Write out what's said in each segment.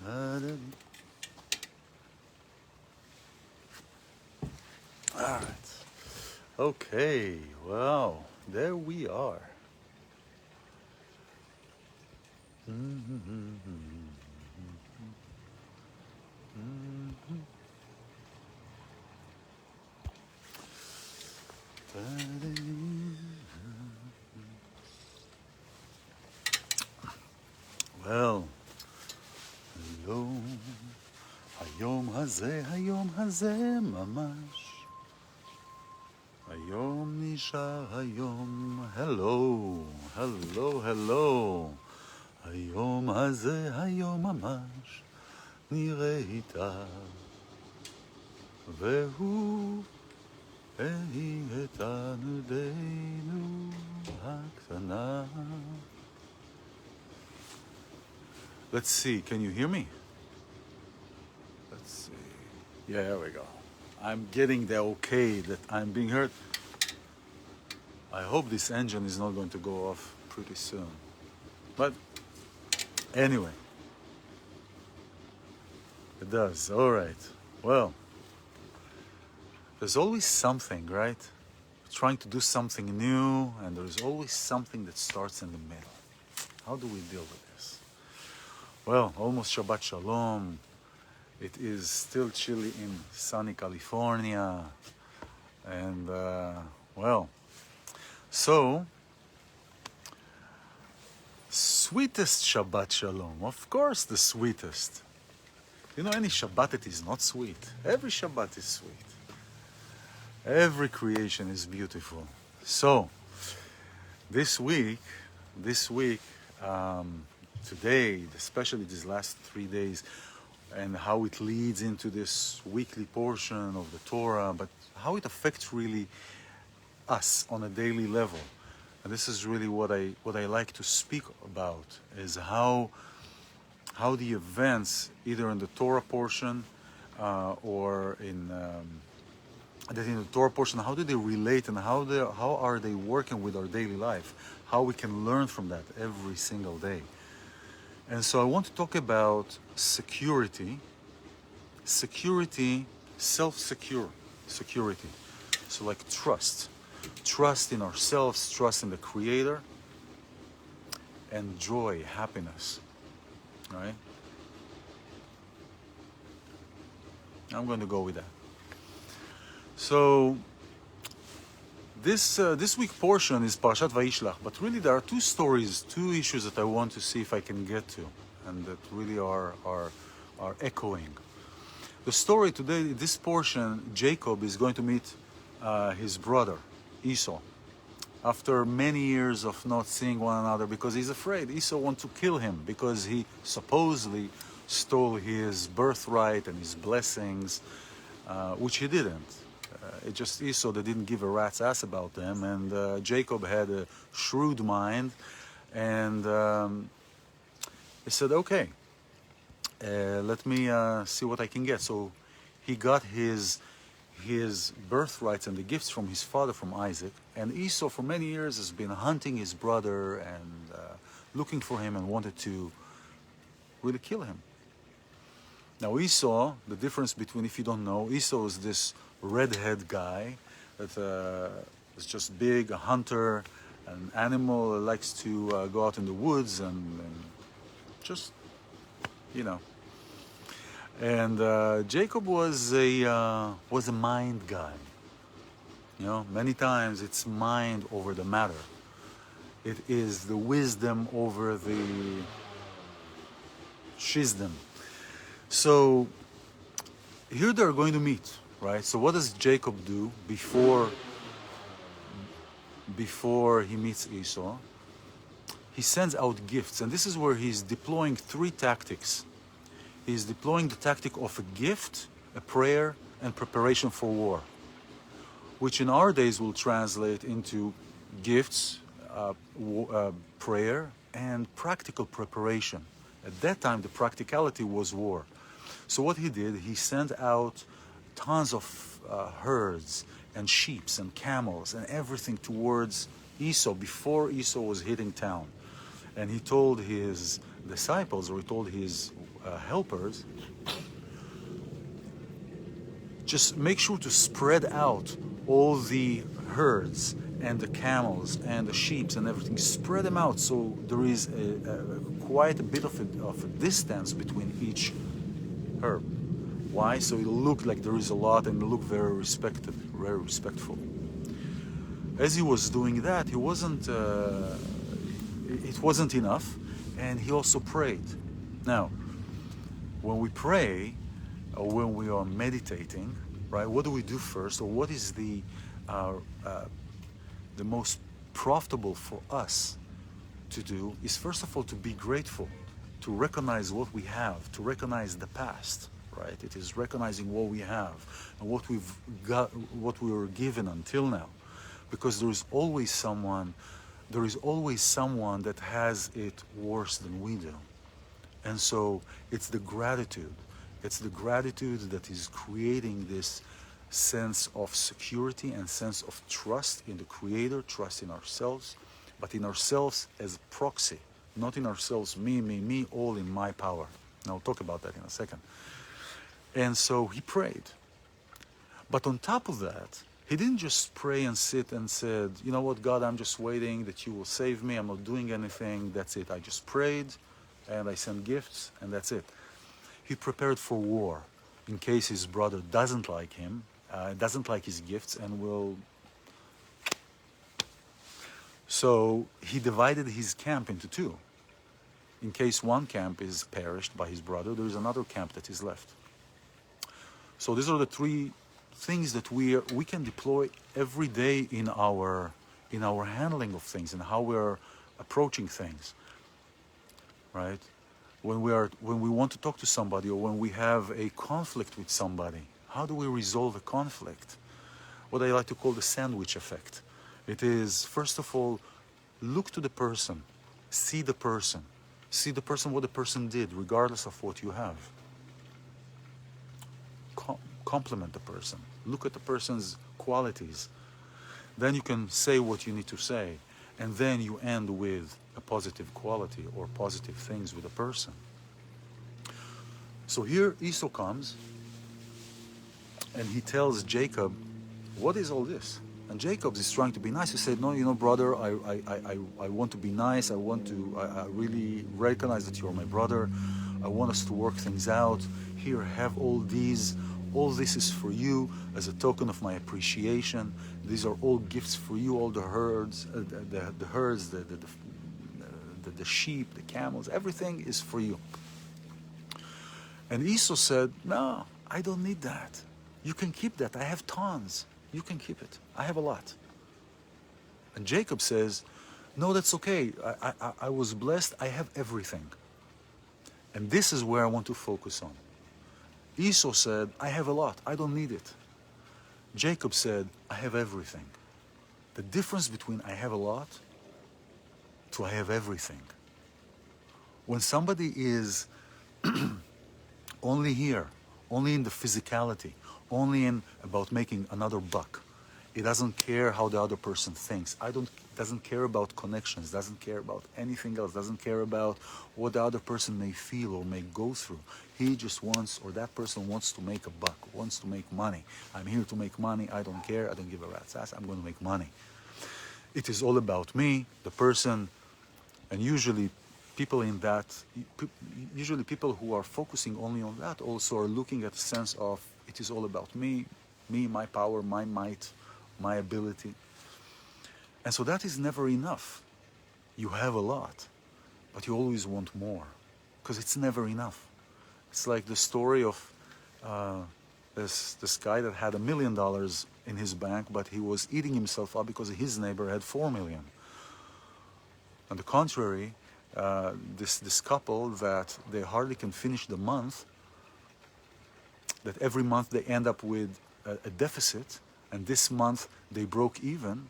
All right. Okay. Well, there we are. Well, hello. היום הזה ממש. היום נשאר היום. Hello, hello, hello. היום הזה היום ממש. נראה איתה. והוא היא איתנו דנו הקטנה. Let's see, can you hear me? Let's see. Yeah, there we go. I'm getting the okay that I'm being heard. I hope this engine is not going to go off pretty soon. But anyway, it does. All right. Well, there's always something, right? Trying to do something new, and there's always something that starts in the middle. How do we deal with this? Well, almost Shabbat Shalom. It is still chilly in sunny California. And, well, so, sweetest Shabbat Shalom. Of course, the sweetest. You know, any Shabbat that is not sweet. Every Shabbat is sweet. Every creation is beautiful. So, this week, today, especially these last 3 days, and how it leads into this weekly portion of the Torah, but how it affects really us on a daily level. And this is really what I like to speak about, is how the events, either in the Torah portion or in the Torah portion, how do they relate, and how are they working with our daily life? How we can learn from that every single day. And so I want to talk about security, security. So like trust in ourselves, trust in the Creator, and joy, happiness, right? I'm going to go with that. So this week portion is Parashat Vayishlach, but really there are two issues that I want to see if I can get to, and that really are echoing. The story today, this portion, Jacob is going to meet his brother, Esau, after many years of not seeing one another because he's afraid. Esau wants to kill him because he supposedly stole his birthright and his blessings, which he didn't. It just Esau that didn't give a rat's ass about them, and Jacob had a shrewd mind, and he said, okay, let me see what I can get. So he got his birthrights and the gifts from his father, from Isaac, and Esau for many years has been hunting his brother and looking for him and wanted to really kill him. Now Esau, the difference between, if you don't know, Esau is this redhead guy that is just big, a hunter, an animal, likes to go out in the woods and just, you know. And Jacob was a mind guy. You know, many times it's mind over the matter. It is the wisdom over the shisdom. So here they're going to meet, right? So what does Jacob do before he meets Esau? He sends out gifts, and this is where he's deploying three tactics. He's deploying the tactic of a gift, a prayer, and preparation for war, which in our days will translate into gifts, prayer, and practical preparation. At that time, the practicality was war. So what he did, he sent out tons of herds and sheep and camels and everything towards Esau before Esau was hitting town. And he told his disciples, or he told his helpers, just make sure to spread out all the herds and the camels and the sheep and everything. Spread them out so there is quite a bit of a distance between each herb. Why? So it'll look like there is a lot and it'll look very respectful. As he was doing that, it wasn't enough, and he also prayed. Now, when we pray, or when we are meditating, right? What do we do first, or what is the most profitable for us to do? Is first of all to be grateful, to recognize what we have, to recognize the past, right? It is recognizing what we have and what we've got, what we were given until now, because there is always someone that has it worse than we do. And so it's the gratitude that is creating this sense of security and sense of trust in the Creator, trust in ourselves, but in ourselves as a proxy, not in ourselves, me, all in my power. And I'll talk about that in a second. And so he prayed. But on top of that, he didn't just pray and sit and said, you know what, God, I'm just waiting that you will save me. I'm not doing anything. That's it. I just prayed and I sent gifts and that's it. He prepared for war in case his brother doesn't like him, doesn't like his gifts, and will. So he divided his camp into two. In case one camp is perished by his brother, there is another camp that is left. So these are the three things that we can deploy every day in our handling of things and how we're approaching things, right? When we want to talk to somebody, or when we have a conflict with somebody, how do we resolve a conflict? What I like to call the sandwich effect. It is, first of all, look to the person, see the person, what the person did, regardless of what you have. Compliment the person, look at the person's qualities. Then you can say what you need to say, and then you end with a positive quality or positive things with a person. So here Esau comes and he tells Jacob, what is all this? And Jacob is trying to be nice. He said, no, you know, brother, I want to be nice. I really recognize that you're my brother. I want us to work things out. Here, have all these. All this is for you as a token of my appreciation. These are all gifts for you, all the herds, the sheep, the camels, everything is for you. And Esau said, no, I don't need that. You can keep that. I have tons. You can keep it. I have a lot. And Jacob says, no, that's okay. I was blessed. I have everything. And this is where I want to focus on. Esau said, I have a lot. I don't need it. Jacob said, I have everything. The difference between I have a lot to I have everything. When somebody is only here, only in the physicality, only in about making another buck, it doesn't care how the other person thinks. Doesn't care about connections, doesn't care about anything else, doesn't care about what the other person may feel or may go through. He just wants, or that person wants to make a buck, wants to make money. I'm here to make money. I don't care. I don't give a rat's ass. I'm going to make money. It is all about me, the person, and usually people who are focusing only on that also are looking at the sense of it is all about me, my power, my might, my ability. And so that is never enough. You have a lot, but you always want more because it's never enough. It's like the story of this guy that had $1 million in his bank, but he was eating himself up because his neighbor had 4 million. On the contrary, this couple that they hardly can finish the month, that every month they end up with a deficit, and this month they broke even,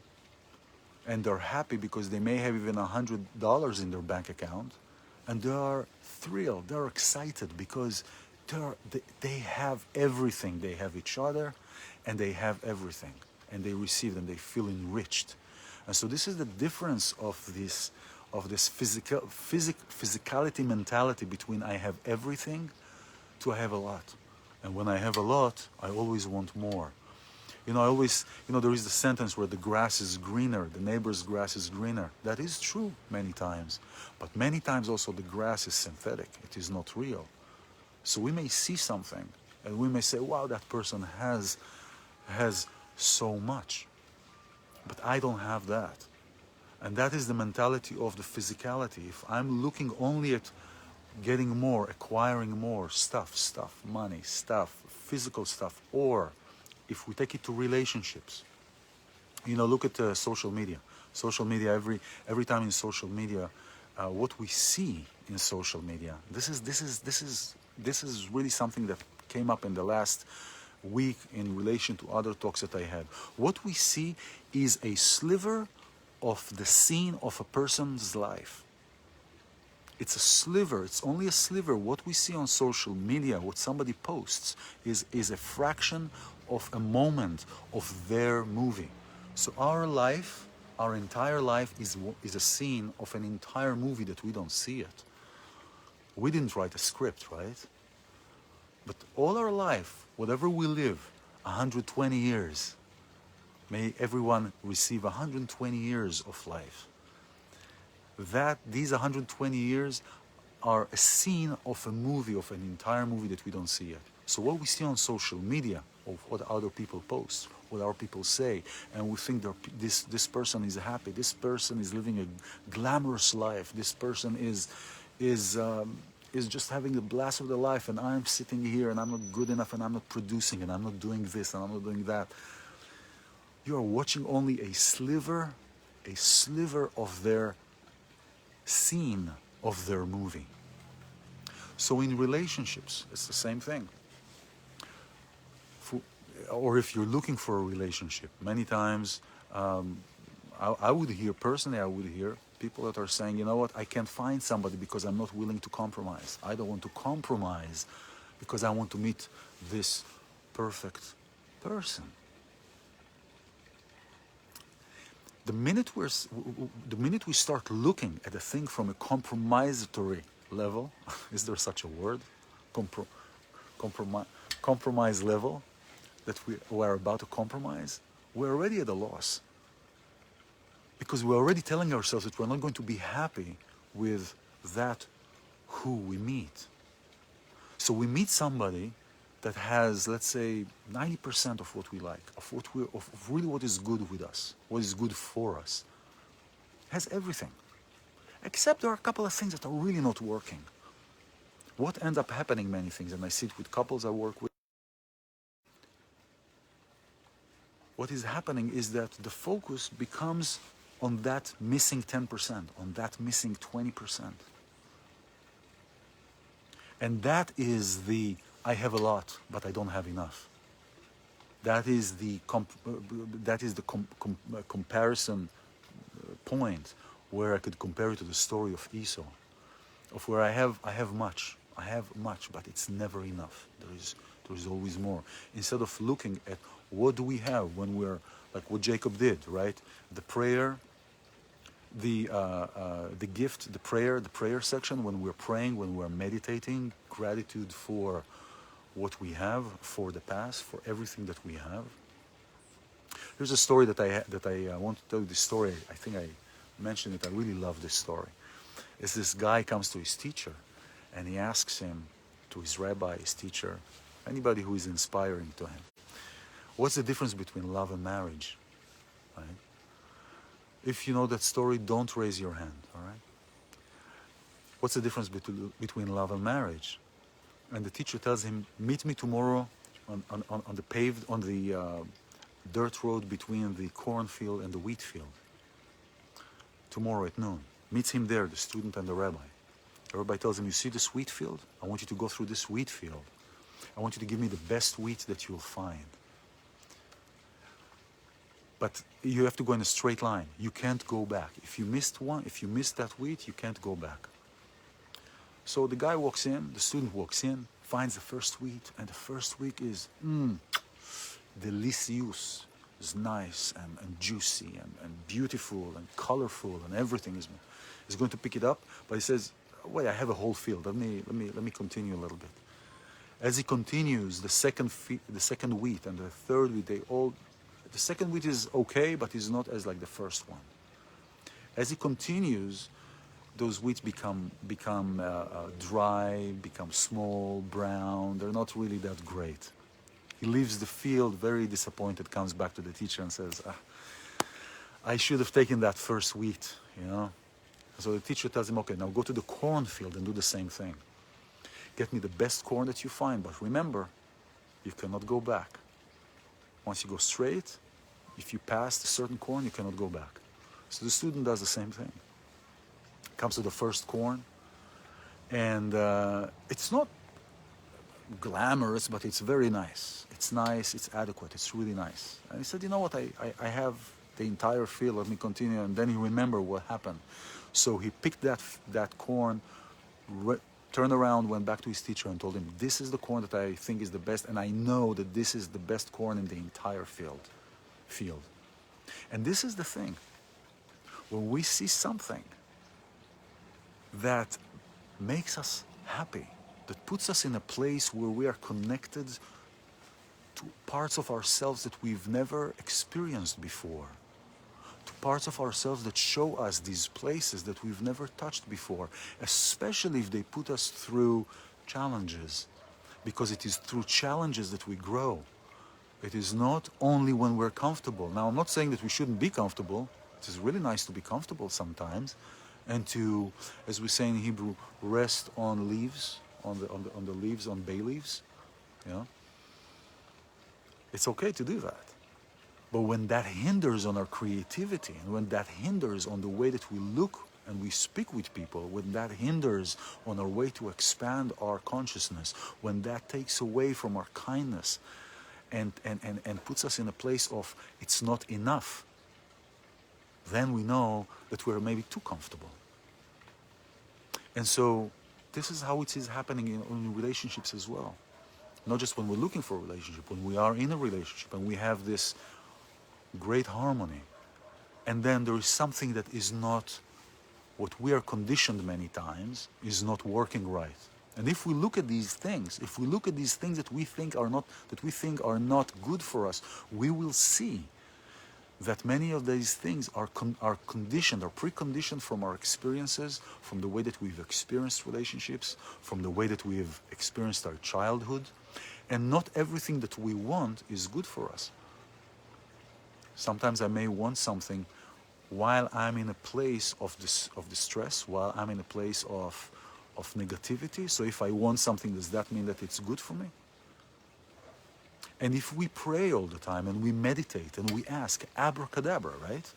and they're happy because they may have even $100 in their bank account, and they are thrilled, they're excited because they have everything. They have each other, and they have everything, and they receive, and they feel enriched. And so this is the difference of of this physicality mentality between I have everything to I have a lot. And when I have a lot, I always want more. You know, I always, you know, there is the sentence where the grass is greener, the neighbor's grass is greener. That is true many times. But many times also the grass is synthetic. It is not real. So we may see something and we may say, wow, that person has so much. But I don't have that. And that is the mentality of the physicality. If I'm looking only at getting more, acquiring more stuff, money, stuff, physical stuff, or if we take it to relationships, you know, look at social media. Social media, every time in social media, what we see in social media, this is really something that came up in the last week in relation to other talks that I had. What we see is a sliver of the scene of a person's life. It's a sliver, it's only a sliver. What we see on social media, what somebody posts, is a fraction of a moment of their movie. So our life, our entire life is a scene of an entire movie that we don't see it. We didn't write a script, right? But all our life, whatever we live, 120 years, may everyone receive 120 years of life. That these 120 years are a scene of a movie, of an entire movie that we don't see yet. So what we see on social media, of what other people post, what our people say, and we think this person is happy, this person is living a glamorous life, this person is just having the blast of their life, and I'm sitting here and I'm not good enough, and I'm not producing, and I'm not doing this, and I'm not doing that. You are watching only a sliver of their scene of their movie. So in relationships, it's the same thing. Or if you're looking for a relationship, many times I would hear people that are saying, you know what, I can't find somebody because I'm not willing to compromise. I don't want to compromise because I want to meet this perfect person. The minute we start looking at a thing from a compromisatory level, is there such a word? Compromise level, that we are about to compromise, we're already at a loss. Because we're already telling ourselves that we're not going to be happy with that who we meet. So we meet somebody that has, let's say, 90% of what we like, of really what is good with us, what is good for us. Has everything. Except there are a couple of things that are really not working. What ends up happening, many things, and I see it with couples I work with, what is happening is that the focus becomes on that missing 10%, on that missing 20%. And that is the I have a lot, but I don't have enough. That is the comparison point where I could compare it to the story of Esau, of where I have much, but it's never enough. There is always more. Instead of looking at what do we have when we're like what Jacob did, right? The prayer, the gift, the prayer section, when we're praying, when we're meditating, gratitude for what we have, for the past, for everything that we have. Here's a story that I want to tell you. This story, I think I mentioned it. I really love this story. It's this guy comes to his teacher, and he asks him, to his rabbi, his teacher, anybody who is inspiring to him, what's the difference between love and marriage? Right? If you know that story, don't raise your hand, all right? What's the difference between love and marriage? And the teacher tells him, meet me tomorrow on the dirt road between the cornfield and the wheat field. Tomorrow at noon. Meets him there, the student and the rabbi. The rabbi tells him, you see this wheat field? I want you to go through this wheat field. I want you to give me the best wheat that you'll find. But you have to go in a straight line. You can't go back. If you missed that wheat, you can't go back. So the guy walks in, the student walks in, finds the first wheat, and the first wheat is delicious. It's nice and juicy and beautiful and colorful, and everything He's going to pick it up, but he says, wait, I have a whole field. Let me continue a little bit. As he continues, the second wheat and the third wheat, the second wheat is okay, but is not as like the first one. As he continues, those wheats become dry, become small, brown. They're not really that great. He leaves the field very disappointed, comes back to the teacher and says, I should have taken that first wheat, you know. So the teacher tells him, okay, now go to the cornfield and do the same thing. Get me the best corn that you find, but remember, you cannot go back. Once you go straight, if you pass a certain corn, you cannot go back. So the student does the same thing. Comes to the first corn, and it's not glamorous, but it's very nice. It's nice, it's adequate, it's really nice. And he said, you know what, I have the entire field, let me continue. And then he remembered what happened. So he picked that corn, turned around, went back to his teacher and told him, this is the corn that I think is the best, and I know that this is the best corn in the entire field. And this is the thing. When we see something that makes us happy, that puts us in a place where we are connected to parts of ourselves that we've never experienced before, to parts of ourselves that show us these places that we've never touched before, especially if they put us through challenges, because it is through challenges that we grow. It is not only when we're comfortable. Now, I'm not saying that we shouldn't be comfortable. It is really nice to be comfortable sometimes, and to, as we say in Hebrew, rest on leaves, on the leaves, on bay leaves. You know, it's okay to do that. But when that hinders on our creativity, and when that hinders on the way that we look and we speak with people, when that hinders on our way to expand our consciousness, when that takes away from our kindness and puts us in a place of it's not enough, then we know that we're maybe too comfortable. And so this is how it is happening in relationships as well. Not just when we're looking for a relationship, when we are in a relationship and we have this great harmony, and then there is something that is not what we are conditioned many times, is not working right. And if we look at these things, that we think are not good for us, we will see that many of these things are conditioned, are preconditioned from our experiences, from the way that we've experienced relationships, from the way that we've experienced our childhood, and not everything that we want is good for us. Sometimes I may want something while I'm in a place of distress, while I'm in a place of negativity. So if I want something, does that mean that it's good for me? And if we pray all the time and we meditate and we ask, abracadabra, right?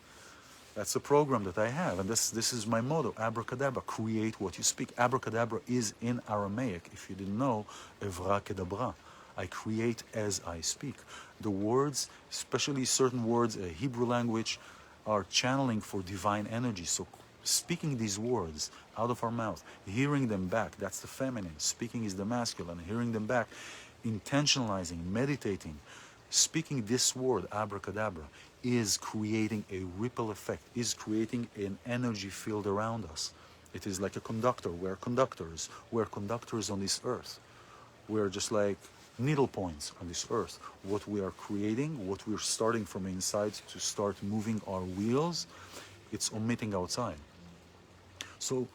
That's a program that I have, and this is my motto, abracadabra, create what you speak. Abracadabra is in Aramaic, if you didn't know, evra kedabra. I create as I speak. The words, especially certain words, Hebrew language, are channeling for divine energy. So speaking these words out of our mouth, hearing them back, that's the feminine. Speaking is the masculine. Hearing them back, intentionalizing, meditating, speaking this word, abracadabra, is creating a ripple effect, is creating an energy field around us. It is like a conductor. We're conductors. We're conductors on this earth. We're just like needle points on this earth. What we are creating, what we're starting from inside to start moving our wheels, it's emitting outside. So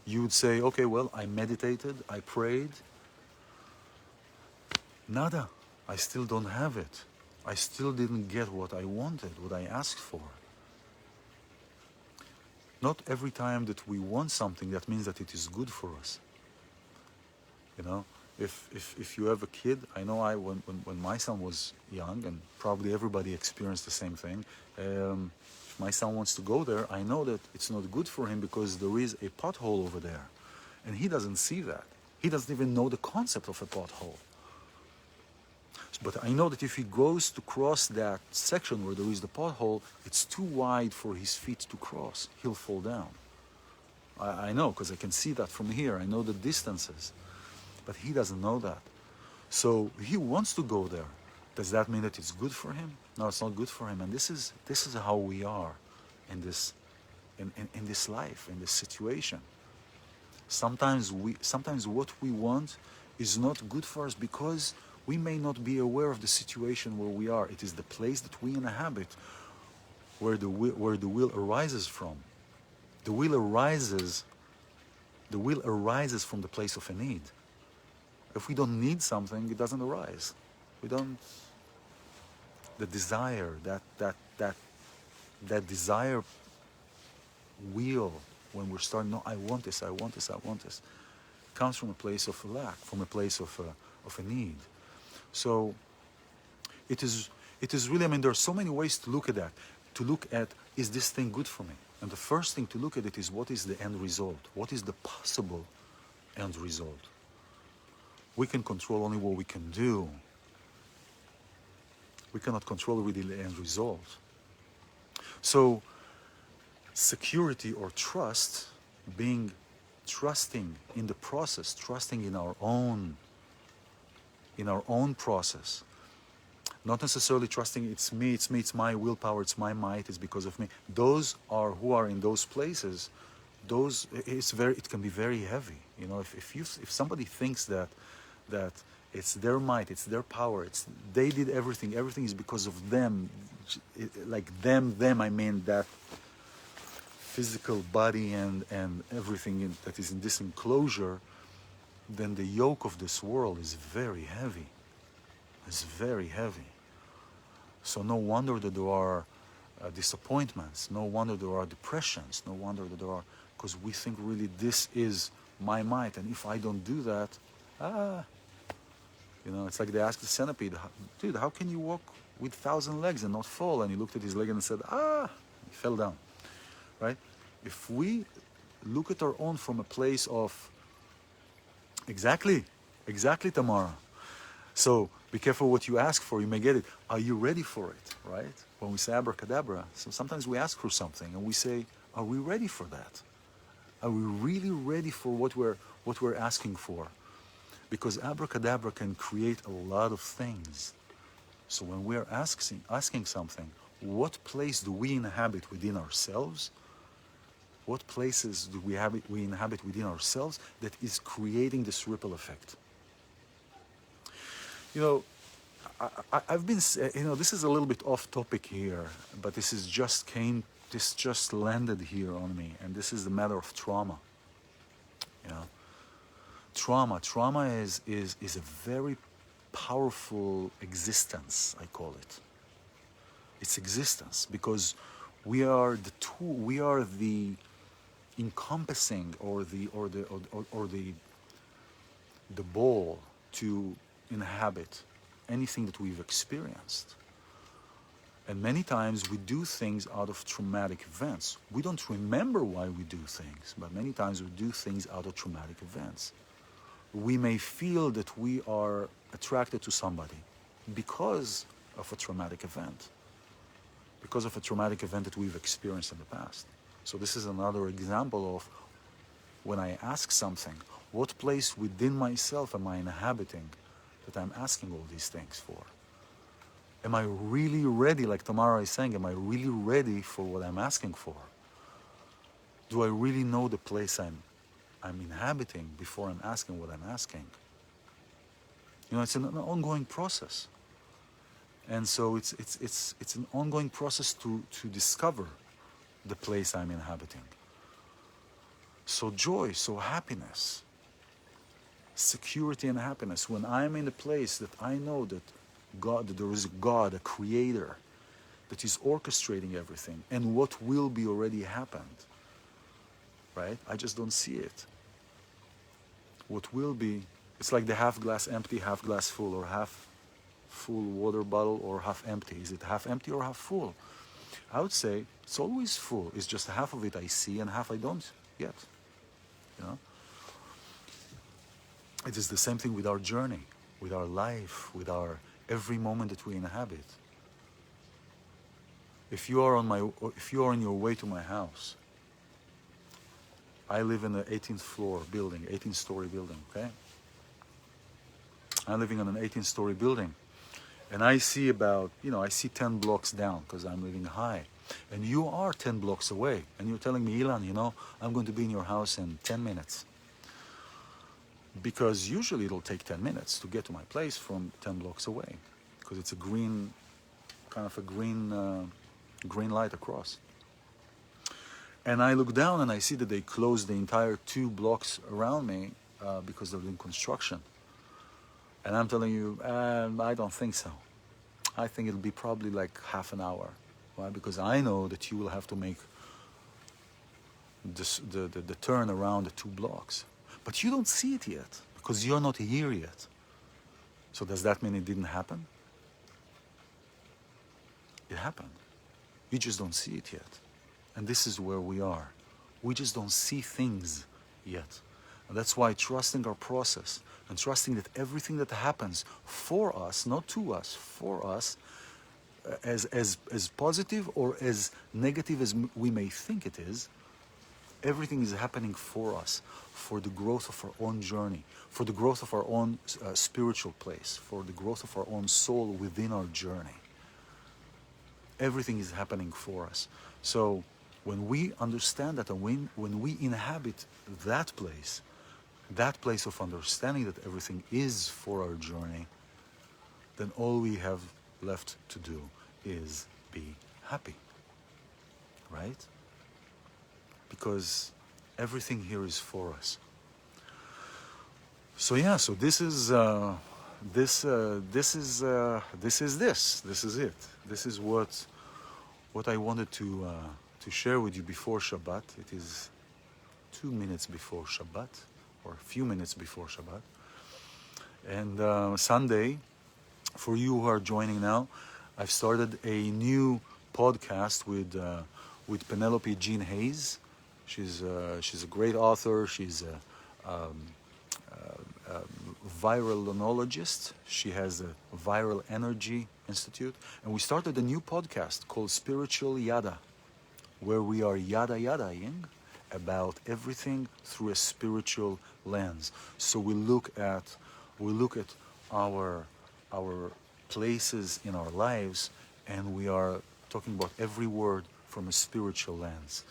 you would say, okay, well, I meditated, I prayed. Nada. I still don't have it. I still didn't get what I wanted, what I asked for. Not every time that we want something, that means that it is good for us. You know, if you have a kid, I know when my son was young, and probably everybody experienced the same thing, if my son wants to go there, I know that it's not good for him because there is a pothole over there. And he doesn't see that. He doesn't even know the concept of a pothole. But I know that if he goes to cross that section where there is the pothole, it's too wide for his feet to cross. He'll fall down. I know, because I can see that from here. I know the distances. But he doesn't know that. So he wants to go there. Does that mean that it's good for him? No, it's not good for him. And this is how we are in this in this life, in this situation. Sometimes what we want is not good for us because we may not be aware of the situation where we are. It is the place that we inhabit where the will arises from. The will arises from the place of a need. If we don't need something, it doesn't arise. We don't. The desire, that desire wheel, when we're starting, no, I want this, I want this, I want this, comes from a place of lack, from a place of a need. So it is really, I mean, there are so many ways to look at that. To look at, is this thing good for me? And the first thing to look at it is, what is the end result? What is the possible end result? We can control only what we can do. We cannot control really the end result. So security or trust, being trusting in the process, trusting in our own process, not necessarily trusting it's me, it's my willpower, it's my might, it's because of me. Those are who are in those places. It can be very heavy. You know, if somebody thinks that it's their might, it's their power, they did everything is because of them, like them, I mean that physical body and everything that is in this enclosure, then the yoke of this world is very heavy. It's very heavy. So no wonder that there are disappointments, no wonder there are depressions, no wonder that there are, because we think really this is my might, and if I don't do that, you know, it's like they asked the centipede, dude, how can you walk with 1,000 legs and not fall? And he looked at his leg and said, he fell down, right? If we look at our own from a place of, exactly, Tamara. So be careful what you ask for, you may get it. Are you ready for it, right? When we say abracadabra, so sometimes we ask for something and we say, are we ready for that? Are we really ready for what we're asking for? Because abracadabra can create a lot of things. So when we're asking something, what place do we inhabit within ourselves? What places do we inhabit within ourselves that is creating this ripple effect? You know, I've been, you know, this is a little bit off topic here, but this just landed here on me, and this is the matter of trauma. You know, trauma is a very powerful existence, I call it. It's existence, because we are the encompassing or the ball to inhabit anything that we've experienced. And many times we do things out of traumatic events. We don't remember why we do things, but many times we do things out of traumatic events. We may feel that we are attracted to somebody because of a traumatic event, because of a traumatic event that we've experienced in the past. So this is another example of when I ask something, what place within myself am I inhabiting that I'm asking all these things for? Am I really ready, like Tamara is saying, am I really ready for what I'm asking for? Do I really know the place I'm inhabiting before I'm asking what I'm asking? You know, it's an ongoing process. And so it's an ongoing process to discover the place I'm inhabiting. So joy, so happiness, security and happiness, when I'm in a place that I know that there is a God, a creator, that is orchestrating everything, and what will be already happened, right? I just don't see it. What will be, it's like the half glass empty, half glass full, or half full water bottle, or half empty. Is it half empty or half full? I would say it's always full. It's just half of it I see and half I don't yet. You know? It is the same thing with our journey, with our life, with our every moment that we inhabit. If you are on your way to my house, I live in the 18th floor building, 18-story building, okay? I'm living in an 18-story building, and I see about, I see 10 blocks down because I'm living high. And you are 10 blocks away. And you're telling me, iLan, you know, I'm going to be in your house in 10 minutes. Because usually it'll take 10 minutes to get to my place from 10 blocks away. Because it's a green, kind of a green light across. And I look down and I see that they closed the entire 2 blocks around me because they're doing construction. And I'm telling you, I don't think so. I think it'll be probably like half an hour. Why? Because I know that you will have to make the turn around the 2 blocks. But you don't see it yet because you're not here yet. So does that mean it didn't happen? It happened. You just don't see it yet. And this is where we are. We just don't see things yet. And that's why trusting our process and trusting that everything that happens for us, not to us, for us, as positive or as negative as we may think it is, everything is happening for us, for the growth of our own journey, for the growth of our own spiritual place, for the growth of our own soul within our journey. Everything is happening for us. So when we understand that and when we inhabit that place of understanding that everything is for our journey, then all we have left to do is be happy, right? Because everything here is for us. So yeah, so this is this is it. This is what I wanted to share with you before Shabbat. It is 2 minutes before Shabbat, or a few minutes before Shabbat. And Sunday, for you who are joining now, I've started a new podcast with Penelope Jean Hayes. She's a great author. She's a virolonologist. She has a Viral Energy Institute. And we started a new podcast called Spiritual Yada, where we are yada-yadaing about everything through a spiritual lens. So we look at our places in our lives, and we are talking about every word from a spiritual lens.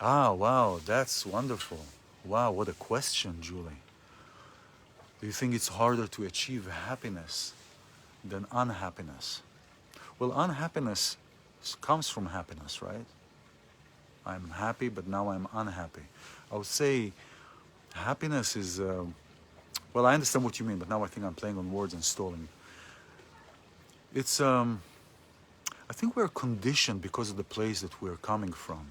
Ah, wow, that's wonderful. Wow, what a question, Julie. Do you think it's harder to achieve happiness than unhappiness? Well, unhappiness comes from happiness, right? I'm happy, but now I'm unhappy. I would say happiness is, well, I understand what you mean, but now I think I'm playing on words and stalling. It's, I think we're conditioned because of the place that we're coming from.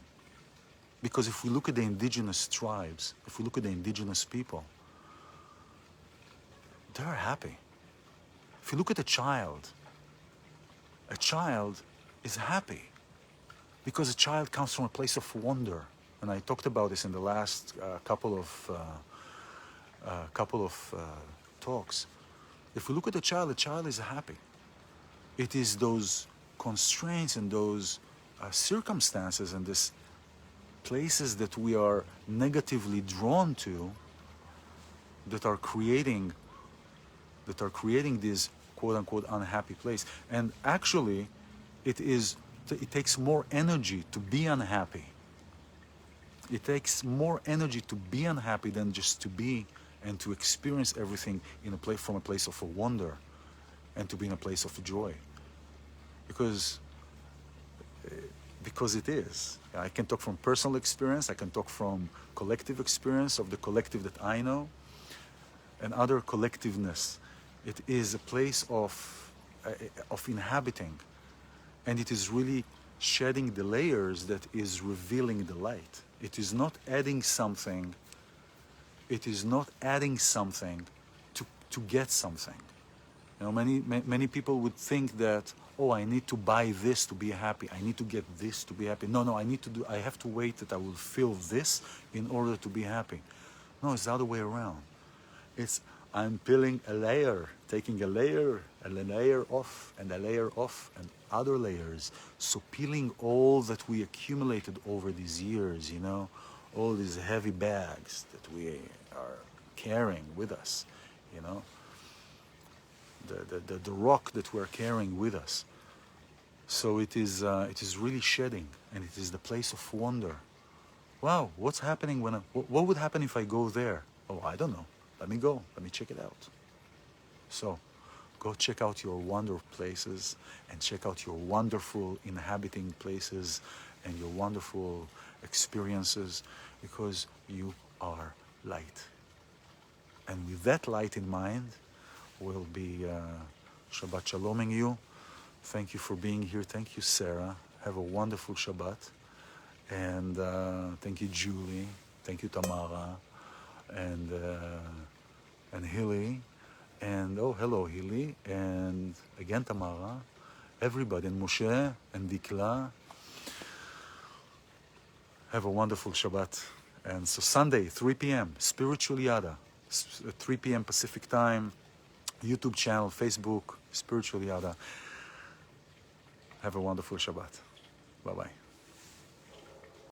Because if we look at the indigenous tribes, if we look at the indigenous people, they're happy. If you look at a child is happy because a child comes from a place of wonder. And I talked about this in the last couple of talks. If we look at the child is happy. It is those constraints and those circumstances and this places that we are negatively drawn to that are creating this quote-unquote unhappy place. And actually it takes more energy to be unhappy. It takes more energy to be unhappy than just to be and to experience everything in from a place of wonder and to be in a place of joy. Because it is. I can talk from personal experience, I can talk from collective experience of the collective that I know, and other collectiveness. It is a place of inhabiting, and it is really shedding the layers that is revealing the light. It is not adding something. It is not adding something to get something. You know, many people would think that, oh, I need to buy this to be happy. I need to get this to be happy. No, I have to wait that I will feel this in order to be happy. No, it's the other way around. It's I'm peeling a layer, taking a layer off, and a layer off, and other layers. So peeling all that we accumulated over these years, you know, all these heavy bags that we are carrying with us, you know. the rock that we're carrying with us. So it is really shedding, and it is the place of wonder. Wow, what's happening when what would happen if I go there? Oh, I don't know. Let me go. Let me check it out. So go check out your wonder places, and check out your wonderful inhabiting places and your wonderful experiences, because you are light. And with that light in mind, we'll be Shabbat Shaloming you. Thank you for being here. Thank you, Sarah. Have a wonderful Shabbat. And thank you, Julie. Thank you, Tamara. And Hilly. And oh, hello, Hilly. And again, Tamara. Everybody. And Moshe and Dikla. Have a wonderful Shabbat. And so Sunday, 3 p.m., Spiritual Yada. 3 p.m. Pacific time. YouTube channel, Facebook, Spiritual Yada. Have a wonderful Shabbat. Bye-bye.